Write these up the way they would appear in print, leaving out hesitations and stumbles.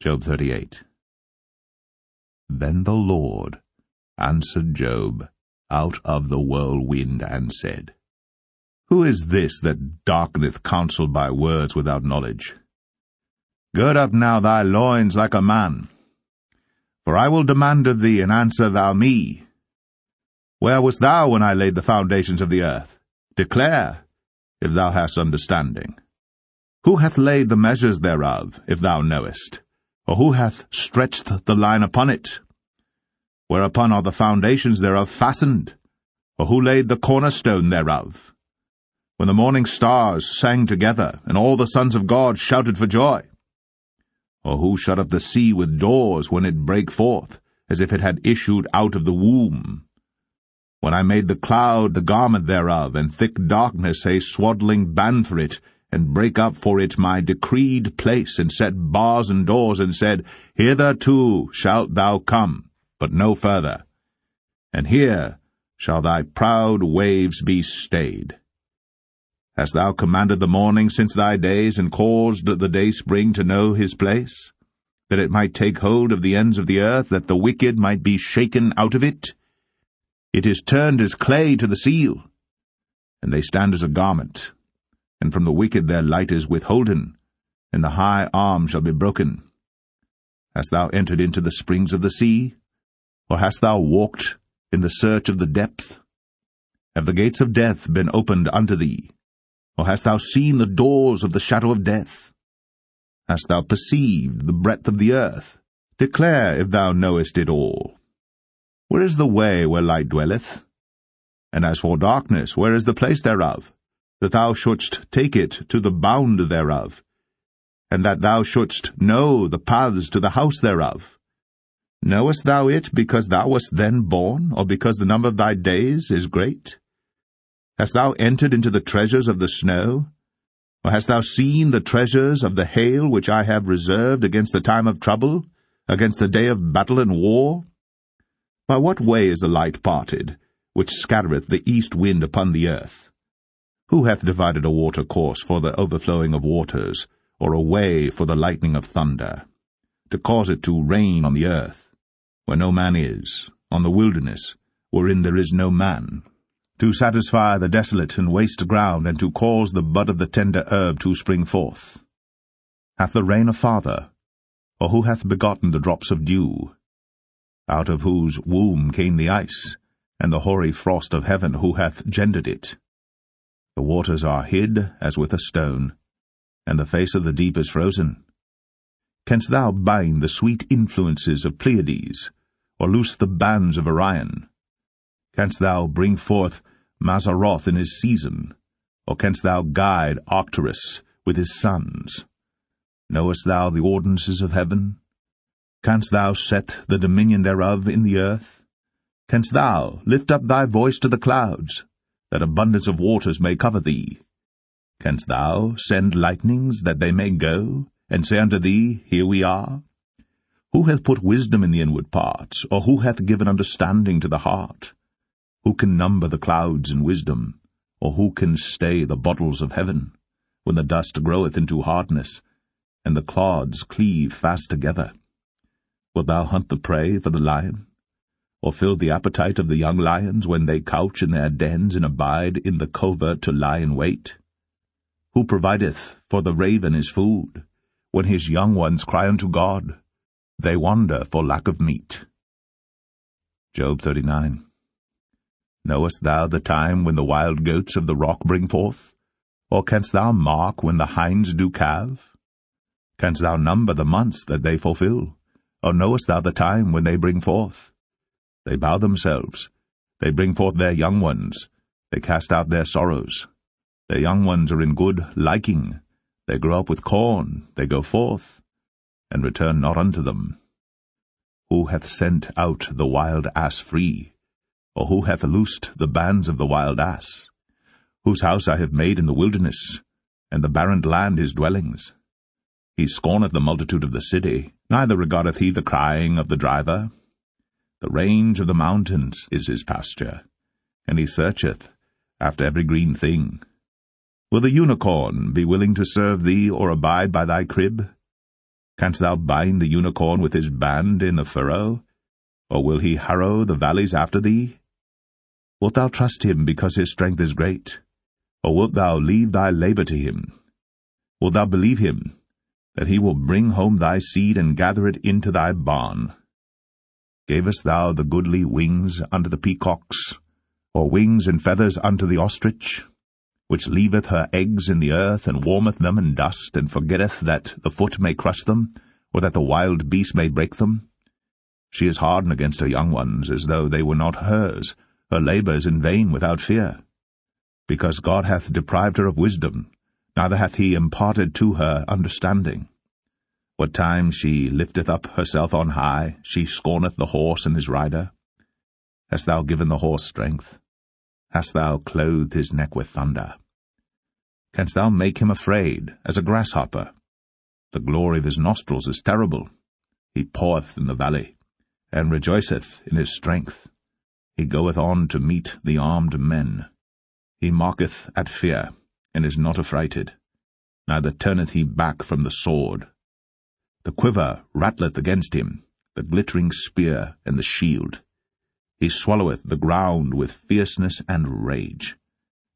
Job 38. Then the Lord answered Job out of the whirlwind and said, Who is this that darkeneth counsel by words without knowledge? Gird up now thy loins like a man, for I will demand of thee, and answer thou me. Where wast thou when I laid the foundations of the earth? Declare, if thou hast understanding. Who hath laid the measures thereof, if thou knowest? Or who hath stretched the line upon it? Whereupon are the foundations thereof fastened? Or who laid the cornerstone thereof? When the morning stars sang together, and all the sons of God shouted for joy? Or who shut up the sea with doors when it brake forth, as if it had issued out of the womb? When I made the cloud the garment thereof, and thick darkness a swaddling band for it, and brake up for it my decreed place, and set bars and doors, and said, Hitherto shalt thou come, but no further. And here shall thy proud waves be stayed. Hast thou commanded the morning since thy days, and caused the dayspring to know his place, that it might take hold of the ends of the earth, that the wicked might be shaken out of it? It is turned as clay to the seal, and they stand as a garment. And from the wicked their light is withholden, and the high arm shall be broken. Hast thou entered into the springs of the sea? Or hast thou walked in the search of the depth? Have the gates of death been opened unto thee? Or hast thou seen the doors of the shadow of death? Hast thou perceived the breadth of the earth? Declare if thou knowest it all. Where is the way where light dwelleth? And as for darkness, where is the place thereof? That thou shouldst take it to the bound thereof, and that thou shouldst know the paths to the house thereof. Knowest thou it because thou wast then born, or because the number of thy days is great? Hast thou entered into the treasures of the snow? Or hast thou seen the treasures of the hail which I have reserved against the time of trouble, against the day of battle and war? By what way is the light parted, which scattereth the east wind upon the earth? Who hath divided a water course for the overflowing of waters, or a way for the lightning of thunder, to cause it to rain on the earth, where no man is, on the wilderness, wherein there is no man, to satisfy the desolate and waste ground, and to cause the bud of the tender herb to spring forth? Hath the rain a father? Or who hath begotten the drops of dew? Out of whose womb came the ice, and the hoary frost of heaven, who hath gendered it? The waters are hid as with a stone, and the face of the deep is frozen. Canst thou bind the sweet influences of Pleiades, or loose the bands of Orion? Canst thou bring forth Mazzaroth in his season, or canst thou guide Arcturus with his sons? Knowest thou the ordinances of heaven? Canst thou set the dominion thereof in the earth? Canst thou lift up thy voice to the clouds, that abundance of waters may cover thee? Canst thou send lightnings, that they may go, and say unto thee, Here we are? Who hath put wisdom in the inward parts, or who hath given understanding to the heart? Who can number the clouds in wisdom, or who can stay the bottles of heaven, when the dust groweth into hardness, and the clods cleave fast together? Wilt thou hunt the prey for the lion, or fill the appetite of the young lions when they couch in their dens and abide in the covert to lie in wait? Who provideth for the raven his food, when his young ones cry unto God? They wander for lack of meat. Job 39. Knowest thou the time when the wild goats of the rock bring forth? Or canst thou mark when the hinds do calve? Canst thou number the months that they fulfill? Or knowest thou the time when they bring forth? They bow themselves, they bring forth their young ones, they cast out their sorrows. Their young ones are in good liking, they grow up with corn, they go forth, and return not unto them. Who hath sent out the wild ass free? Or who hath loosed the bands of the wild ass? Whose house I have made in the wilderness, and the barren land his dwellings. He scorneth the multitude of the city, neither regardeth he the crying of the driver. The range of the mountains is his pasture, and he searcheth after every green thing. Will the unicorn be willing to serve thee, or abide by thy crib? Canst thou bind the unicorn with his band in the furrow? Or will he harrow the valleys after thee? Wilt thou trust him because his strength is great? Or wilt thou leave thy labor to him? Wilt thou believe him, that he will bring home thy seed and gather it into thy barn? Gavest thou the goodly wings unto the peacocks, or wings and feathers unto the ostrich, which leaveth her eggs in the earth, and warmeth them in dust, and forgetteth that the foot may crush them, or that the wild beast may break them? She is hardened against her young ones, as though they were not hers. Her labor is in vain without fear. Because God hath deprived her of wisdom, neither hath he imparted to her understanding. What time she lifteth up herself on high, she scorneth the horse and his rider. Hast thou given the horse strength? Hast thou clothed his neck with thunder? Canst thou make him afraid as a grasshopper? The glory of his nostrils is terrible. He paweth in the valley, and rejoiceth in his strength. He goeth on to meet the armed men. He mocketh at fear, and is not affrighted, neither turneth he back from the sword. The quiver rattleth against him, the glittering spear and the shield. He swalloweth the ground with fierceness and rage.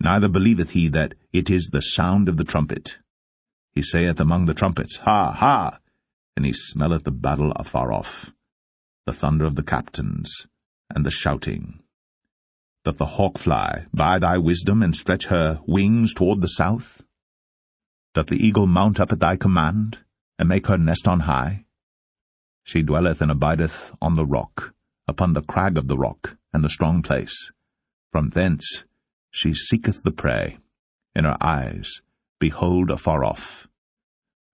Neither believeth he that it is the sound of the trumpet. He saith among the trumpets, Ha, ha! And he smelleth the battle afar off, the thunder of the captains, and the shouting. Doth the hawk fly by thy wisdom, and stretch her wings toward the south? Doth the eagle mount up at thy command, and make her nest on high? She dwelleth and abideth on the rock, upon the crag of the rock, and the strong place. From thence she seeketh the prey, and her eyes behold afar off.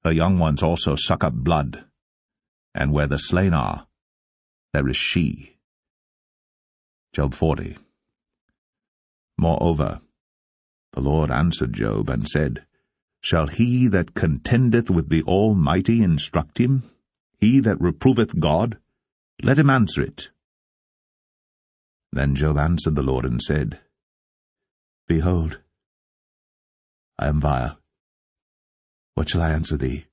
Her young ones also suck up blood, and where the slain are, there is she. Job 40. Moreover, the Lord answered Job, and said, Shall he that contendeth with the Almighty instruct him? He that reproveth God? Let him answer it. Then Job answered the Lord, and said, Behold, I am vile. What shall I answer thee?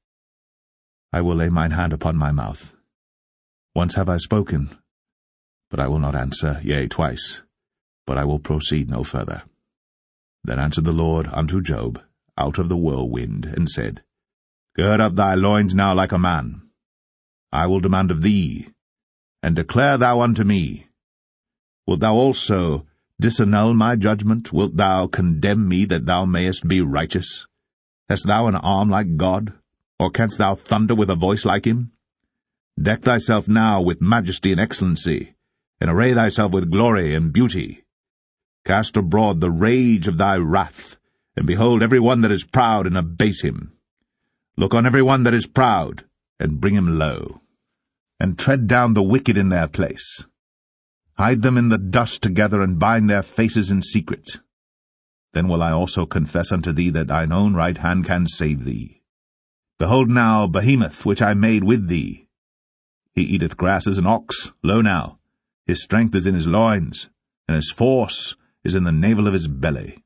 I will lay mine hand upon my mouth. Once have I spoken, but I will not answer, yea, twice, but I will proceed no further. Then answered the Lord unto Job out of the whirlwind, and said, Gird up thy loins now like a man. I will demand of thee, and declare thou unto me. Wilt thou also disannul my judgment? Wilt thou condemn me that thou mayest be righteous? Hast thou an arm like God, or canst thou thunder with a voice like him? Deck thyself now with majesty and excellency, and array thyself with glory and beauty. Cast abroad the rage of thy wrath, and behold every one that is proud, and abase him. Look on every one that is proud, and bring him low, and tread down the wicked in their place. Hide them in the dust together, and bind their faces in secret. Then will I also confess unto thee that thine own right hand can save thee. Behold now Behemoth, which I made with thee. He eateth grass as an ox. Lo now, his strength is in his loins, and his force is in the navel of his belly.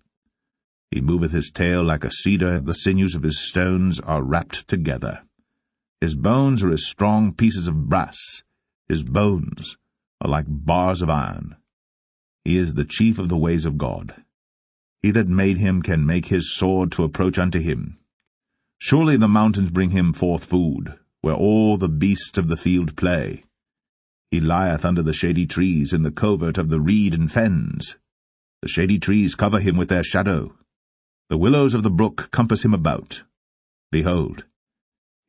He moveth his tail like a cedar, the sinews of his stones are wrapped together. His bones are as strong pieces of brass, his bones are like bars of iron. He is the chief of the ways of God. He that made him can make his sword to approach unto him. Surely the mountains bring him forth food, where all the beasts of the field play. He lieth under the shady trees in the covert of the reed and fens. The shady trees cover him with their shadow. The willows of the brook compass him about. Behold,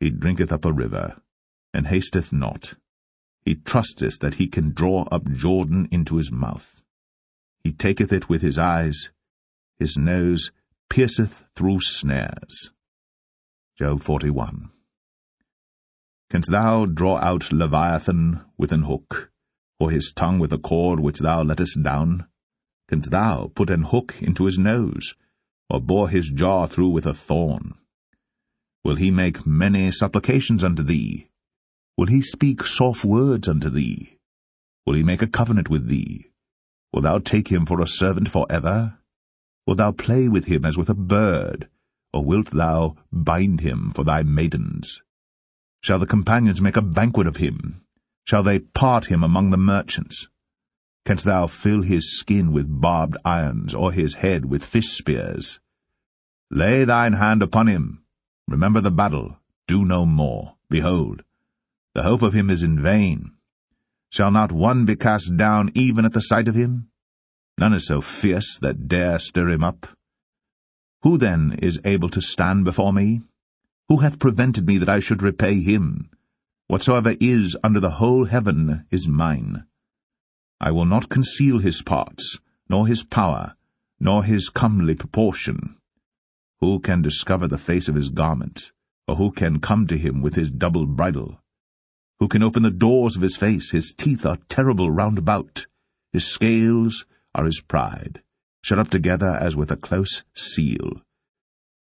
he drinketh up a river, and hasteth not. He trusteth that he can draw up Jordan into his mouth. He taketh it with his eyes. His nose pierceth through snares. Job 41. Canst thou draw out Leviathan with an hook, or his tongue with a cord which thou lettest down? Canst thou put an hook into his nose, or bore his jaw through with a thorn? Will he make many supplications unto thee? Will he speak soft words unto thee? Will he make a covenant with thee? Wilt thou take him for a servant for ever? Wilt thou play with him as with a bird, or wilt thou bind him for thy maidens? Shall the companions make a banquet of him? Shall they part him among the merchants? Canst thou fill his skin with barbed irons, or his head with fish spears? Lay thine hand upon him. Remember the battle. Do no more. Behold, the hope of him is in vain. Shall not one be cast down even at the sight of him? None is so fierce that dare stir him up. Who then is able to stand before me? Who hath prevented me that I should repay him? Whatsoever is under the whole heaven is mine. I will not conceal his parts, nor his power, nor his comely proportion. Who can discover the face of his garment, or who can come to him with his double bridle? Who can open the doors of his face? His teeth are terrible round about. His scales are his pride, shut up together as with a close seal.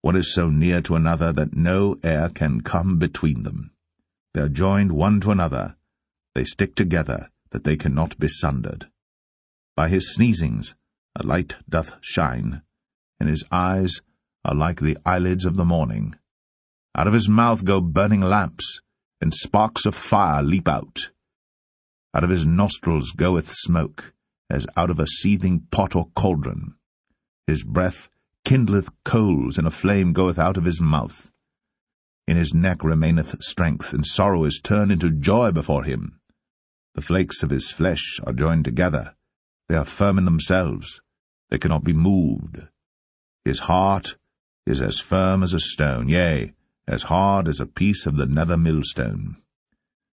One is so near to another that no air can come between them. They are joined one to another. They stick together, that they cannot be sundered. By his sneezings a light doth shine, and his eyes are like the eyelids of the morning. Out of his mouth go burning lamps, and sparks of fire leap out. Out of his nostrils goeth smoke, as out of a seething pot or cauldron. His breath kindleth coals, and a flame goeth out of his mouth. In his neck remaineth strength, and sorrow is turned into joy before him. The flakes of his flesh are joined together. They are firm in themselves. They cannot be moved. His heart is as firm as a stone, yea, as hard as a piece of the nether millstone.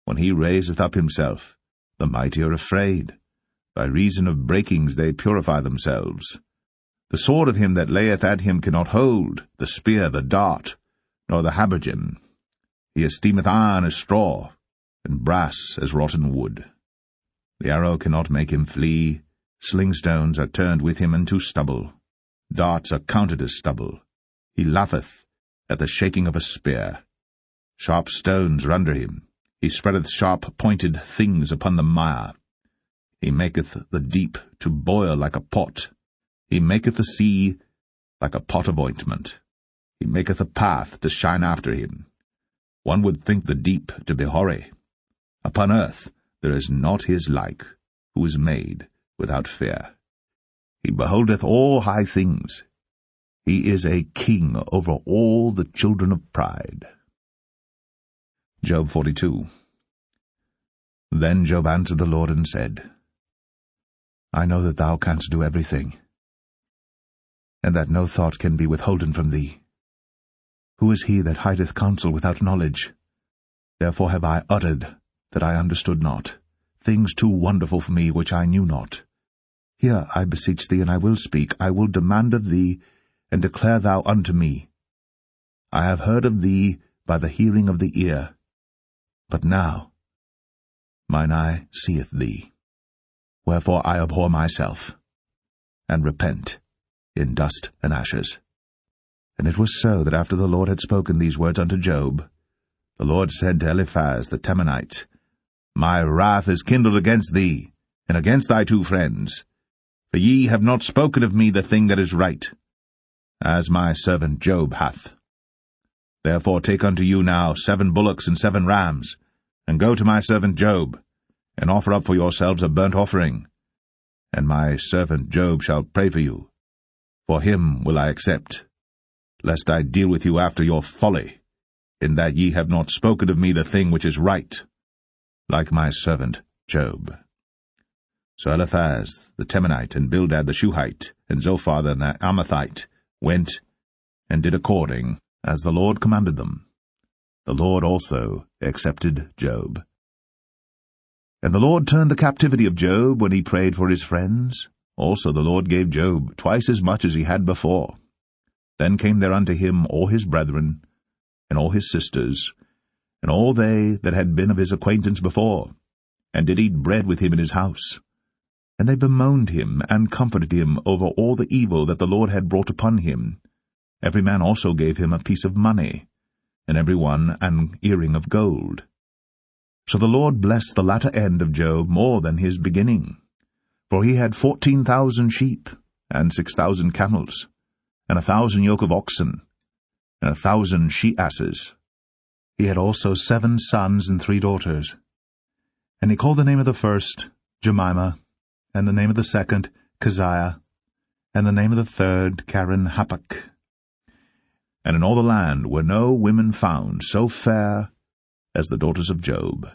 When he raiseth up himself, the mighty are afraid. By reason of breakings they purify themselves. The sword of him that layeth at him cannot hold, the spear, the dart, nor the habergeon. He esteemeth iron as straw, and brass as rotten wood. The arrow cannot make him flee. Slingstones are turned with him into stubble. Darts are counted as stubble. He laugheth at the shaking of a spear. Sharp stones are under him. He spreadeth sharp-pointed things upon the mire. He maketh the deep to boil like a pot. He maketh the sea like a pot of ointment. He maketh a path to shine after him. One would think the deep to be hoary. Upon earth there is not his like, who is made without fear. He beholdeth all high things. He is a king over all the children of pride. Job 42. Then Job answered the Lord and said, I know that thou canst do everything, and that no thought can be withholden from thee. Who is he that hideth counsel without knowledge? Therefore have I uttered that I understood not, things too wonderful for me which I knew not. Hear, I beseech thee, and I will speak. I will demand of thee, and declare thou unto me. I have heard of thee by the hearing of the ear, but now mine eye seeth thee. Wherefore I abhor myself, and repent in dust and ashes. And it was so that after the Lord had spoken these words unto Job, the Lord said to Eliphaz the Temanite, My wrath is kindled against thee, and against thy 2 friends, for ye have not spoken of me the thing that is right, as my servant Job hath. Therefore take unto you now 7 bullocks and 7 rams, and go to my servant Job, and offer up for yourselves a burnt offering, and my servant Job shall pray for you. For him will I accept, lest I deal with you after your folly, in that ye have not spoken of me the thing which is right, like my servant Job. So Eliphaz the Temanite, and Bildad the Shuhite, and Zophar the Naamathite went and did according as the Lord commanded them. The Lord also accepted Job. And the Lord turned the captivity of Job when he prayed for his friends. Also the Lord gave Job twice as much as he had before. Then came there unto him all his brethren, and all his sisters, and all they that had been of his acquaintance before, and did eat bread with him in his house. And they bemoaned him, and comforted him over all the evil that the Lord had brought upon him. Every man also gave him a piece of money, and every one an earring of gold. So the Lord blessed the latter end of Job more than his beginning. For he had 14,000 sheep, and 6,000 camels, and 1,000 yoke of oxen, and 1,000 she-asses. He had also 7 sons and 3 daughters. And he called the name of the first Jemimah, and the name of the second Keziah, and the name of the third Karen-Happuch. And in all the land were no women found so fair as the daughters of Job.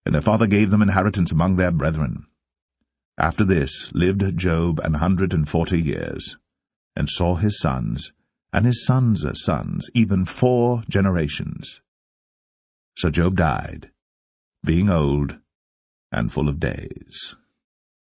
And their father gave them inheritance among their brethren. After this lived Job 140 years, and saw his sons, and his sons' sons, even 4 generations. So Job died, being old and full of days.